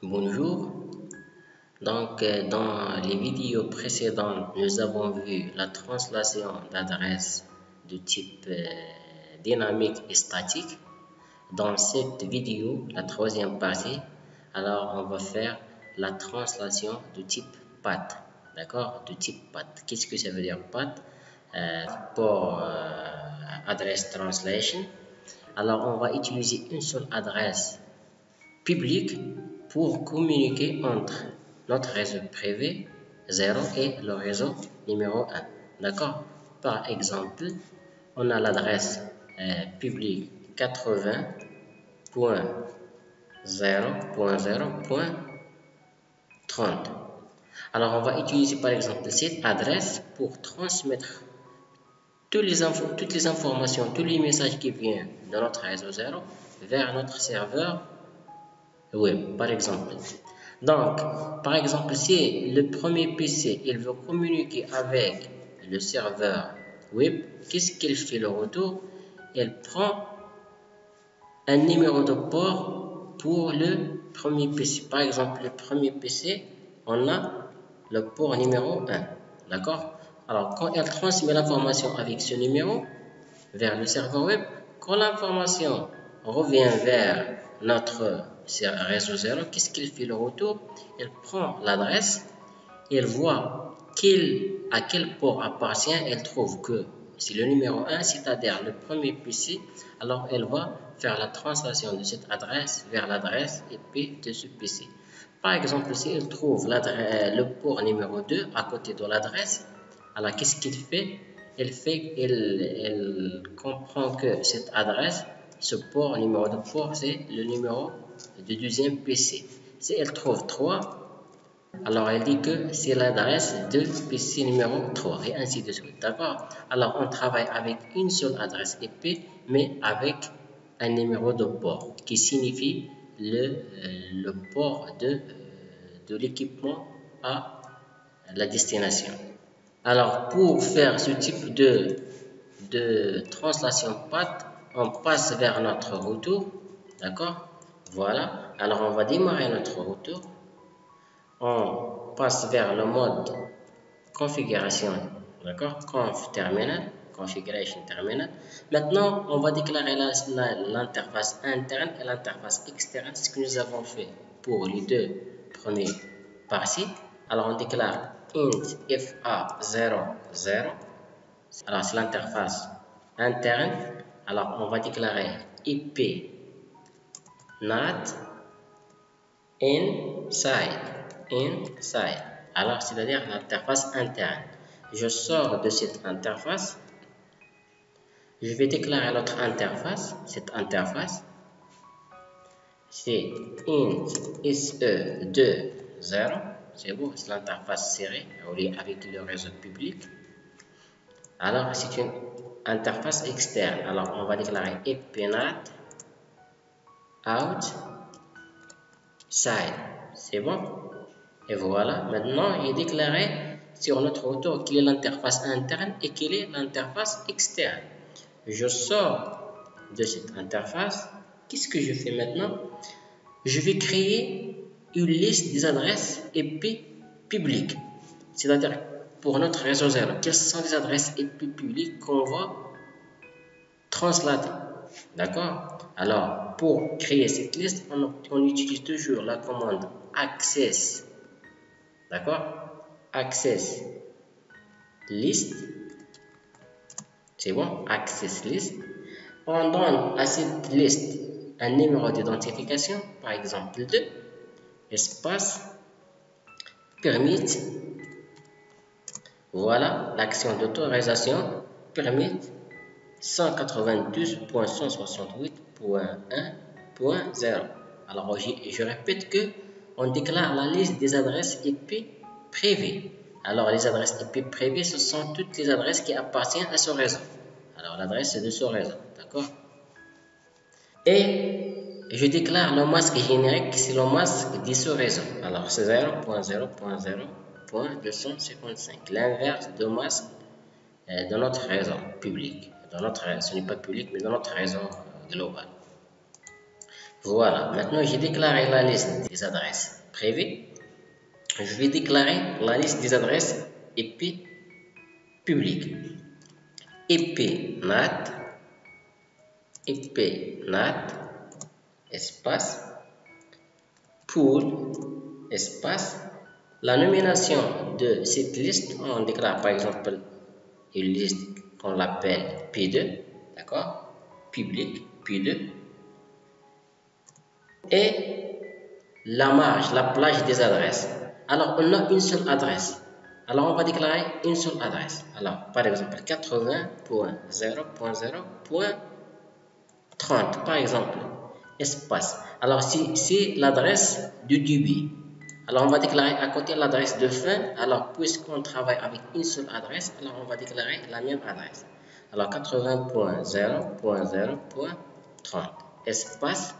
Bonjour, donc dans les vidéos précédentes, nous avons vu la translation d'adresses de type dynamique et statique. Dans cette vidéo, la troisième partie, alors on va faire la translation de type path, d'accord, de type path. Qu'est-ce que ça veut dire path? Pour address translation, alors on va utiliser une seule adresse publique pour communiquer entre notre réseau privé 0 et le réseau numéro 1. D'accord? Par exemple, on a l'adresse publique 80.0.0.30. Alors, on va utiliser par exemple cette adresse pour transmettre toutes les informations, tous les messages qui viennent de notre réseau 0 vers notre serveur web, par exemple. Donc, par exemple, si le premier PC il veut communiquer avec le serveur web, qu'est-ce qu'il fait le retour? Il prend un numéro de port pour le premier PC. Par exemple, le premier PC, on a le port numéro 1. D'accord? Alors, quand elle transmet l'information avec ce numéro vers le serveur web, quand l'information revient vers notre réseau 0, qu'est-ce qu'il fait le retour? Il prend l'adresse, il voit à quel port appartient, elle trouve que c'est le numéro 1, c'est-à-dire le premier PC, alors elle va faire la translation de cette adresse vers l'adresse IP de ce PC. Par exemple, si elle trouve le port numéro 2 à côté de l'adresse, alors qu'est-ce qu'il fait? Il comprend que cette adresse, ce port, numéro de port, c'est le numéro du deuxième PC. Si elle trouve 3, alors elle dit que c'est l'adresse de PC numéro 3 et ainsi de suite. D'accord? Alors on travaille avec une seule adresse IP, mais avec un numéro de port qui signifie le port de l'équipement à la destination. Alors, pour faire ce type de translation path, on passe vers notre retour. D'accord? Voilà. Alors, on va démarrer notre retour. On passe vers le mode configuration. D'accord? Conf terminal. Configuration terminal. Maintenant, on va déclarer l'interface interne et l'interface externe, ce que nous avons fait pour les deux premières parties. Alors, on déclare int fa00. Alors, c'est l'interface interne. Alors, on va déclarer ip nat inside. Alors, c'est-à-dire l'interface interne. Je sors de cette interface. Je vais déclarer l'autre interface. Cette interface, c'est int se20. C'est bon, c'est l'interface serrée avec le réseau public. Alors, c'est une interface externe. Alors, on va déclarer ipnat outside. C'est bon? Et voilà, maintenant, j'ai déclaré sur notre retour qu'il est l'interface interne et qu'il est l'interface externe. Je sors de cette interface. Qu'est-ce que je fais maintenant? Je vais créer une liste des adresses IP publiques. C'est-à-dire, pour notre réseau 0, quelles sont les adresses IP publiques qu'on va translater? D'accord? Alors, pour créer cette liste, on utilise toujours la commande access. D'accord? Access list. C'est bon? Access list. On donne à cette liste un numéro d'identification, par exemple 2, espace, permit. Voilà, l'action d'autorisation permit 192.168.1.0. Alors, je répète que on déclare la liste des adresses IP privées. Alors, les adresses IP privées, ce sont toutes les adresses qui appartiennent à ce réseau. Alors, l'adresse, c'est de ce réseau. D'accord? Et je déclare le masque générique, c'est le masque de ce réseau. Alors, c'est 0.0.0. 80.255, l'inverse de masque de notre réseau public. Ce n'est pas public, mais dans notre réseau global. Voilà, maintenant j'ai déclaré la liste des adresses privées. Je vais déclarer la liste des adresses IP publiques. IP NAT, espace, pool, espace. La nomination de cette liste, on déclare par exemple une liste qu'on l'appelle P2, d'accord, public, P2. Et la marge, la plage des adresses. Alors, on a une seule adresse. Alors, on va déclarer une seule adresse. Alors, par exemple, 80.0.0.30, par exemple, espace. Alors, c'est l'adresse du début. Alors, on va déclarer à côté l'adresse de fin. Alors, puisqu'on travaille avec une seule adresse, alors on va déclarer la même adresse. Alors, 80.0.0.30, espace.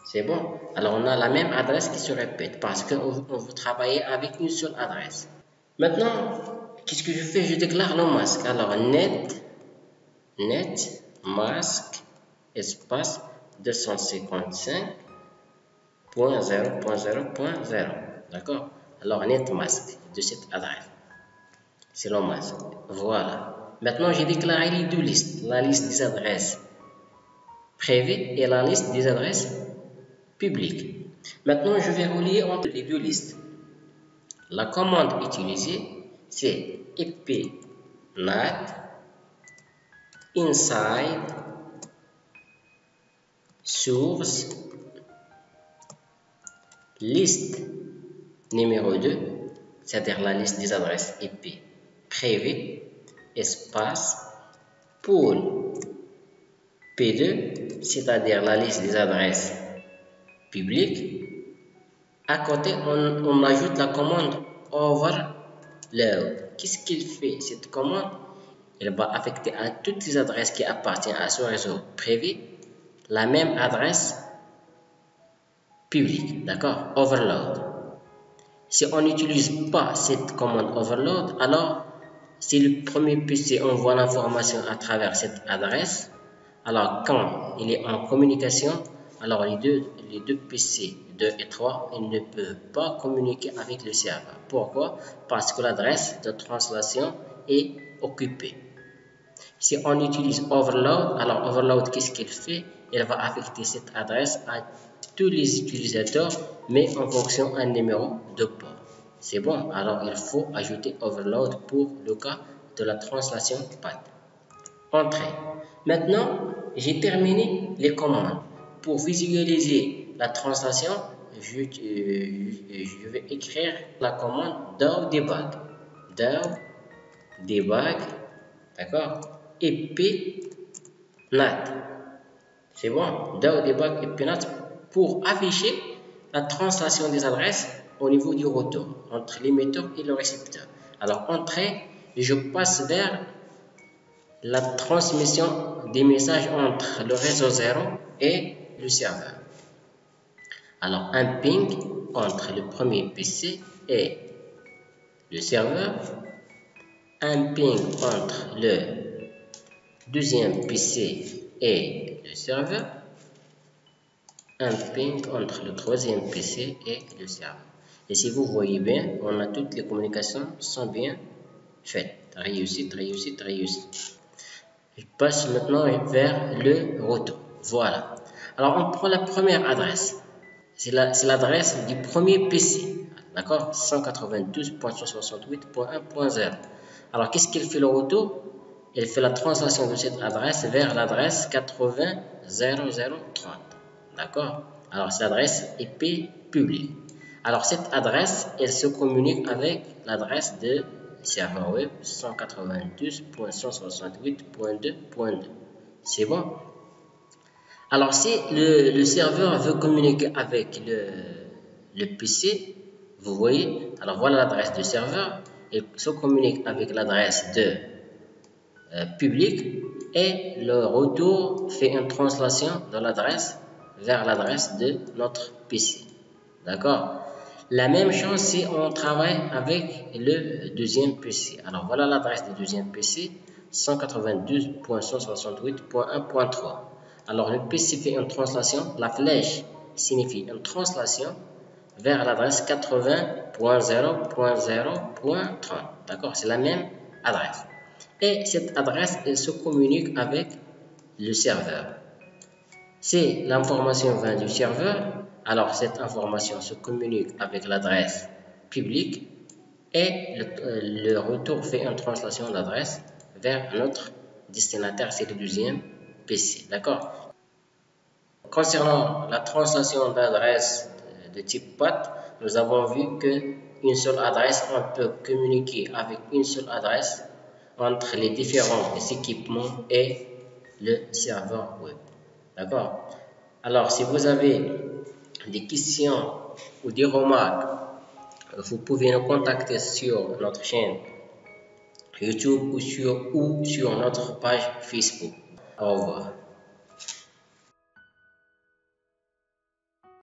C'est bon. Alors, on a la même adresse qui se répète parce qu'on veut travailler avec une seule adresse. Maintenant, qu'est-ce que je fais? Je déclare le masque. Alors, net, masque, espace 255.0.0.0. D'accord? Alors, net masque de cette adresse. C'est le masque. Voilà. Maintenant, j'ai déclaré les deux listes. La liste des adresses privées et la liste des adresses publiques. Maintenant, je vais relier entre les deux listes. La commande utilisée, c'est IP NAT inside source liste numéro 2, c'est-à-dire la liste des adresses IP privées, espace pool P2, c'est-à-dire la liste des adresses publiques. À côté, on ajoute la commande overload. Qu'est-ce qu'il fait cette commande? Elle va affecter à toutes les adresses qui appartiennent à ce réseau privé la même adresse publique, d'accord? Overload. Si on n'utilise pas cette commande overload, alors si le premier PC envoie l'information à travers cette adresse, alors quand il est en communication, alors les deux PC 2 et 3, ils ne peuvent pas communiquer avec le serveur. Pourquoi? Parce que l'adresse de translation est occupée. Si on utilise overload, alors overload, qu'est-ce qu'il fait? Il va affecter cette adresse à tous les utilisateurs, mais en fonction d'un numéro de port. C'est bon, alors il faut ajouter overload pour le cas de la translation path. Entrée. Maintenant, j'ai terminé les commandes. Pour visualiser la translation, je vais écrire la commande debug. Debug, d'accord? IP NAT. C'est bon, debug IP NAT pour afficher la translation des adresses au niveau du retour entre l'émetteur et le récepteur. Alors, entrée, je passe vers la transmission des messages entre le réseau 0 et le serveur. Alors, un ping entre le premier PC et le serveur, un ping entre le deuxième PC et le serveur, un ping entre le troisième PC et le serveur. Et si vous voyez bien, on a toutes les communications sont bien faites. Réussite. Je passe maintenant vers le retour. Voilà. Alors, on prend la première adresse. C'est l'adresse du premier PC. D'accord? 192.168.1.0. Alors, qu'est-ce qu'il fait le retour? Il fait la translation de cette adresse vers l'adresse 80.0.0.30. D'accord? Alors, c'est l'adresse IP publique. Alors, cette adresse, elle se communique avec l'adresse de serveur web 192.168.2.2. C'est bon? Alors, si le serveur veut communiquer avec le PC, vous voyez, alors voilà l'adresse du serveur, il se communique avec l'adresse de public et le retour fait une translation de l'adresse vers l'adresse de notre PC. D'accord? La même chose si on travaille avec le deuxième PC. Alors voilà l'adresse du deuxième PC, 192.168.1.3. Alors le PC fait une translation, la flèche signifie une translation vers l'adresse 80.0.0.30. D'accord, c'est la même adresse. Et cette adresse, elle se communique avec le serveur. Si l'information vient du serveur, alors cette information se communique avec l'adresse publique et le retour fait une translation d'adresse vers notre destinataire, c'est le deuxième PC. D'accord? Concernant la translation d'adresse de type PAT, nous avons vu qu'une seule adresse, on peut communiquer avec une seule adresse entre les différents équipements et le serveur web. D'accord? Alors, si vous avez des questions ou des remarques, vous pouvez nous contacter sur notre chaîne YouTube ou sur notre page Facebook. Au revoir.